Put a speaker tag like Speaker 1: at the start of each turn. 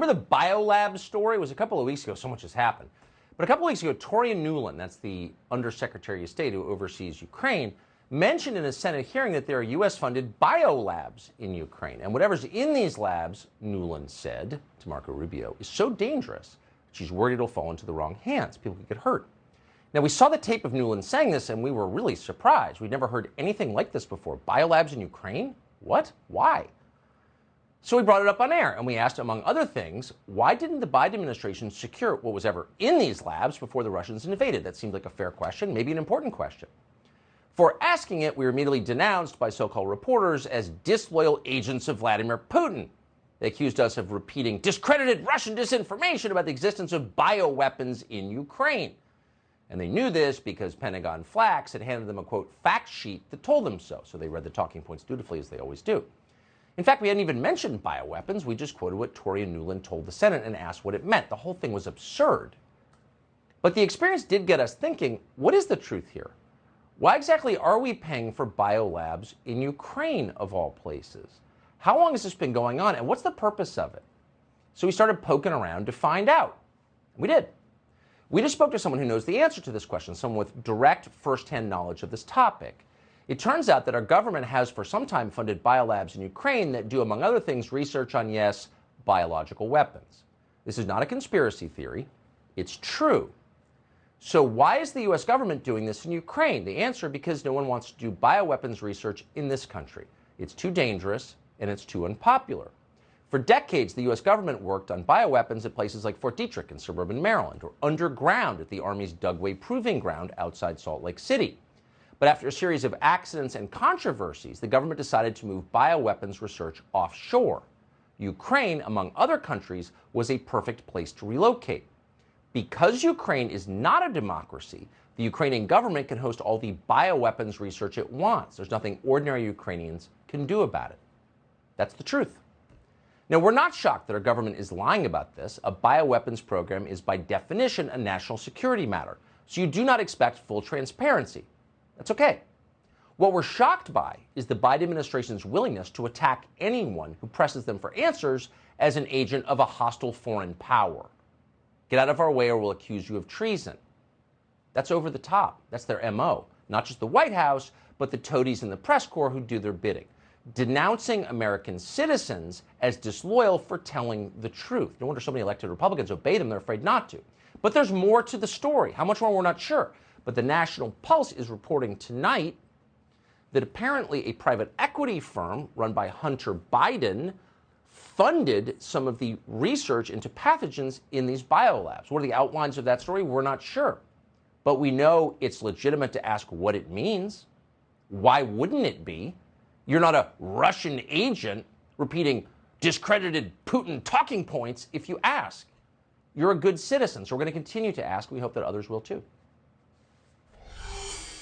Speaker 1: Remember the biolab story? It was a couple of weeks ago. So much has happened. But a couple of weeks ago, Toria Nuland, that's the Undersecretary of State who oversees Ukraine, mentioned in a Senate hearing that there are U.S.-funded biolabs in Ukraine. And whatever's in these labs, Nuland said to Marco Rubio, is so dangerous, she's worried it'll fall into the wrong hands. People could get hurt. Now, we saw the tape of Nuland saying this, and we were really surprised. We'd never heard anything like this before. Biolabs in Ukraine? What? Why? So we brought it up on air, and we asked, among other things, why didn't the Biden administration secure what was ever in these labs before the Russians invaded? That seemed like a fair question, maybe an important question. For asking it, we were immediately denounced by so-called reporters as disloyal agents of Vladimir Putin. They accused us of repeating discredited Russian disinformation about the existence of bioweapons in Ukraine. And they knew this because Pentagon Flax had handed them a, quote, fact sheet that told them so. So they read the talking points dutifully, as they always do. In fact, we hadn't even mentioned bioweapons. We just quoted what Toria Nuland told the Senate and asked what it meant. The whole thing was absurd. But the experience did get us thinking, what is the truth here? Why exactly are we paying for biolabs in Ukraine, of all places? How long has this been going on, and what's the purpose of it? So we started poking around to find out. We did. We just spoke to someone who knows the answer to this question, someone with direct first-hand knowledge of this topic. It turns out that our government has for some time funded biolabs in Ukraine that do, among other things, research on, yes, biological weapons. This is not a conspiracy theory. It's true. So why is the U.S. government doing this in Ukraine? The answer, because no one wants to do bioweapons research in this country. It's too dangerous and it's too unpopular. For decades, the U.S. government worked on bioweapons at places like Fort Detrick in suburban Maryland or underground at the Army's Dugway Proving Ground outside Salt Lake City. But after a series of accidents and controversies, the government decided to move bioweapons research offshore. Ukraine, among other countries, was a perfect place to relocate. Because Ukraine is not a democracy, the Ukrainian government can host all the bioweapons research it wants. There's nothing ordinary Ukrainians can do about it. That's the truth. Now, we're not shocked that our government is lying about this. A bioweapons program is by definition a national security matter, so you do not expect full transparency. That's okay. What we're shocked by is the Biden administration's willingness to attack anyone who presses them for answers as an agent of a hostile foreign power. Get out of our way or we'll accuse you of treason. That's over the top. That's their MO. Not just the White House, but the toadies in the press corps who do their bidding. Denouncing American citizens as disloyal for telling the truth. No wonder so many elected Republicans obey them. They're afraid not to. But there's more to the story. How much more, we're not sure. But the National Pulse is reporting tonight that apparently a private equity firm run by Hunter Biden funded some of the research into pathogens in these biolabs. What are the outlines of that story? We're not sure. But we know it's legitimate to ask what it means. Why wouldn't it be? You're not a Russian agent repeating discredited Putin talking points if you ask. You're a good citizen, so we're going to continue to ask. We hope that others will too.